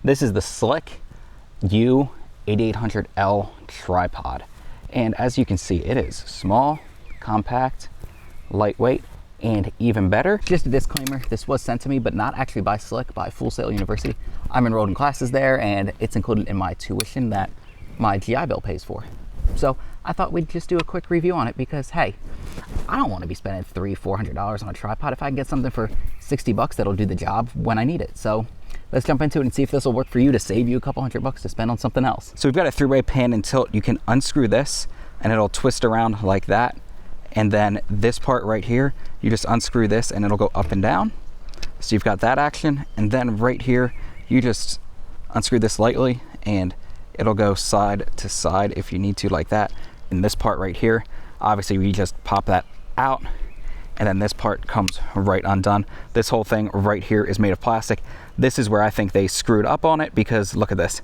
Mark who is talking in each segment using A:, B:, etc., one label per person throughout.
A: This is the SLIK U8800L tripod. And as you can see, it is small, compact, lightweight, and even better. Just a disclaimer, this was sent to me, but not actually by SLIK, by Full Sail University. I'm enrolled in classes there, and it's included in my tuition that my GI Bill pays for. So I thought we'd just do a quick review on it because, hey, I don't want to be spending $300-400 on a tripod if I can get something for 60 bucks that'll do the job when I need it. So let's jump into it and see if this will work for you to save you a couple $100 to spend on something else. So we've got a 3-way pan and tilt. You can unscrew this and it'll twist around like that. And then this part right here, you just unscrew this and it'll go up and down. So you've got that action. And then right here, you just unscrew this lightly and it'll go side to side if you need to, like that. And this part right here, obviously we just pop that out and then this part comes right undone. This whole thing right here is made of plastic. This is where I think they screwed up on it because look at this.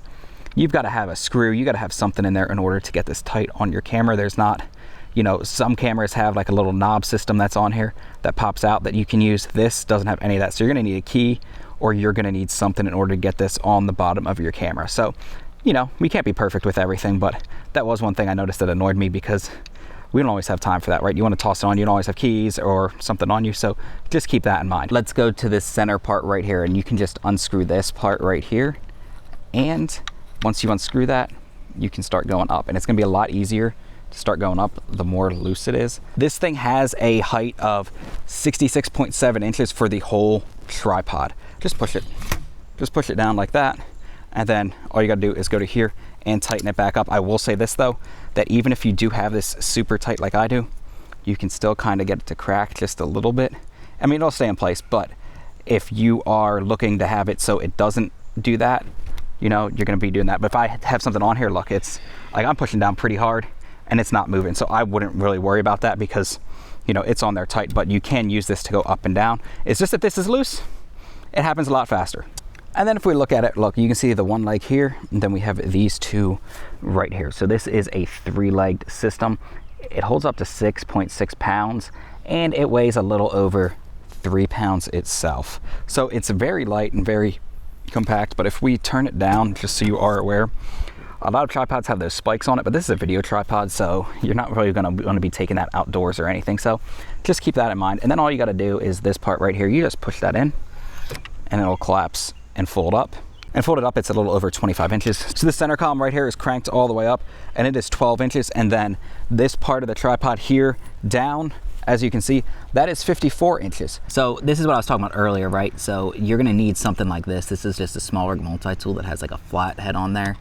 A: You've got to have a screw, you got to have something in there in order to get this tight on your camera. There's not, you know, some cameras have like a little knob system that's on here that pops out that you can use. This doesn't have any of that. So you're gonna need a key or you're gonna need something in order to get this on the bottom of your camera. So, you know, we can't be perfect with everything, but that was one thing I noticed that annoyed me because we don't always have time for that, right? You want to toss it on, you don't always have keys or something on you, so just keep that in mind. Let's go to this center part right here, and you can just unscrew this part right here, and once you unscrew that, you can start going up, and it's gonna be a lot easier to start going up the more loose it is. This thing has a height of 66.7 inches for the whole tripod. Just push it down like that, and then all you gotta do is go to here and tighten it back up. I will say this though, that even if you do have this super tight like I do, you can still kind of get it to crack just a little bit. I mean, it'll stay in place, but if you are looking to have it so it doesn't do that, you know, you're gonna be doing that. But if I have something on here, look, it's like I'm pushing down pretty hard and it's not moving. So I wouldn't really worry about that because, you know, it's on there tight, but you can use this to go up and down. It's just that this is loose, it happens a lot faster. And then if we look at it, look, you can see the one leg here, and then we have these two right here. So this is a 3-legged system. It holds up to 6.6 pounds, and it weighs a little over 3 pounds itself. So it's very light and very compact, but if we turn it down, just so you are aware, a lot of tripods have those spikes on it, but this is a video tripod, so you're not really gonna be taking that outdoors or anything. So just keep that in mind. And then all you gotta do is this part right here, you just push that in, and it'll collapse and fold up. And folded up, it's a little over 25 inches. So the center column right here is cranked all the way up, and it is 12 inches. And then this part of the tripod here down, as you can see, that is 54 inches. So this is what I was talking about earlier, right? So you're gonna need something like this. This is just a smaller multi-tool that has like a flat head on there,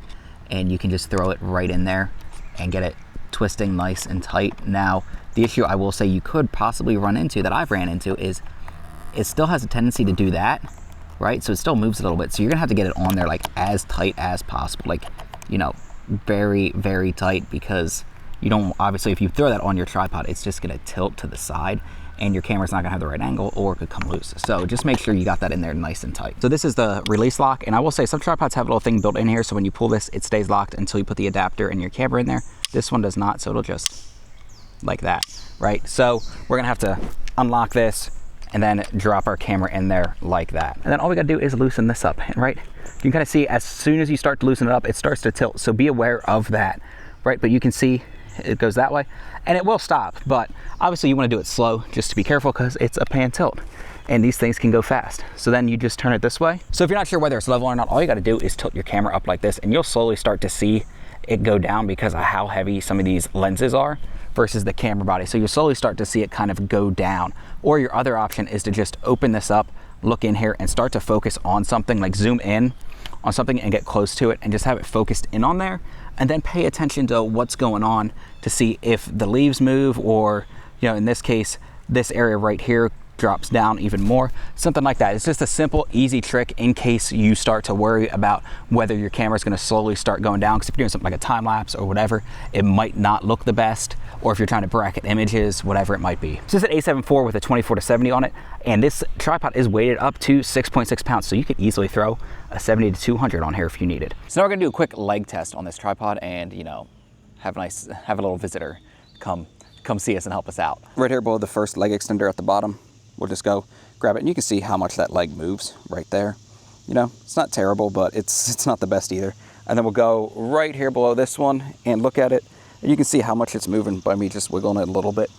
A: and you can just throw it right in there and get it twisting nice and tight. Now, the issue I will say you could possibly run into, that I've ran into, is it still has a tendency to do that, right? So it still moves a little bit. So you're gonna have to get it on there like as tight as possible, like, you know, very, very tight, because you don't, obviously if you throw that on your tripod, it's just gonna tilt to the side and your camera's not gonna have the right angle, or it could come loose. So just make sure you got that in there nice and tight. So this is the release lock, and I will say some tripods have a little thing built in here, so when you pull this, it stays locked until you put the adapter and your camera in there. This one does not, so it'll just like that, right? So we're gonna have to unlock this and then drop our camera in there like that. And then all we gotta do is loosen this up, right? You can kind of see as soon as you start to loosen it up, it starts to tilt. So be aware of that, right? But you can see it goes that way and it will stop. But obviously you wanna do it slow just to be careful because it's a pan tilt and these things can go fast. So then you just turn it this way. So if you're not sure whether it's level or not, all you gotta do is tilt your camera up like this and you'll slowly start to see it go down because of how heavy some of these lenses are versus the camera body. So you'll slowly start to see it kind of go down. Or your other option is to just open this up, look in here and start to focus on something, like zoom in on something and get close to it and just have it focused in on there, and then pay attention to what's going on to see if the leaves move, or, you know, in this case, this area right here drops down even more, something like that. It's just a simple, easy trick in case you start to worry about whether your camera is going to slowly start going down, because if you're doing something like a time lapse or whatever, it might not look the best, or if you're trying to bracket images, whatever it might be. It's just an A7 IV with a 24-70 on it, and this tripod is weighted up to 6.6 pounds, so you could easily throw a 70 to 200 on here if you needed. So now we're going to do a quick leg test on this tripod and, you know, have a little visitor come see us and help us out. Right here below the first leg extender at the bottom, we'll just go grab it, and you can see how much that leg moves right there. You know, it's not terrible, but it's not the best either. And then we'll go right here below this one and look at it. And you can see how much it's moving by me just wiggling it a little bit.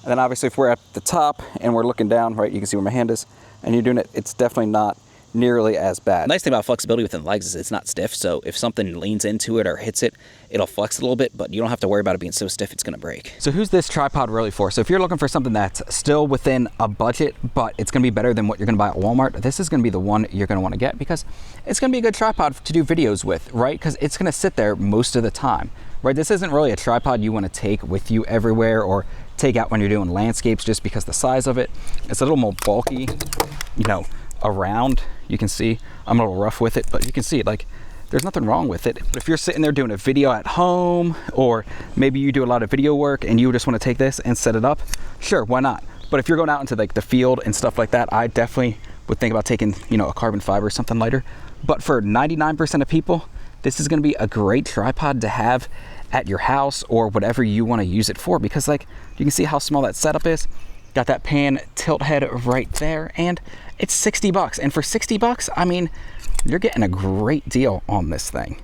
A: And then obviously if we're at the top and we're looking down, right, you can see where my hand is, and you're doing it, it's definitely not nearly as bad. The nice thing about flexibility within the legs is it's not stiff, so if something leans into it or hits it, it'll flex a little bit, but you don't have to worry about it being so stiff it's gonna break. So who's this tripod really for? So if you're looking for something that's still within a budget, but it's gonna be better than what you're gonna buy at Walmart, this is gonna be the one you're gonna wanna get, because it's gonna be a good tripod to do videos with, right? Because it's gonna sit there most of the time, right? This isn't really a tripod you wanna take with you everywhere or take out when you're doing landscapes just because the size of it. It's a little more bulky, you know, around. You can see I'm a little rough with it, but you can see like there's nothing wrong with it. But if you're sitting there doing a video at home, or maybe you do a lot of video work and you just want to take this and set it up, sure, why not? But if you're going out into like the field and stuff like that, I definitely would think about taking, you know, a carbon fiber or something lighter. But for 99% of people, this is going to be a great tripod to have at your house or whatever you want to use it for, because like you can see how small that setup is. Got that pan tilt head right there, and it's 60 bucks. And for 60 bucks, I mean, you're getting a great deal on this thing.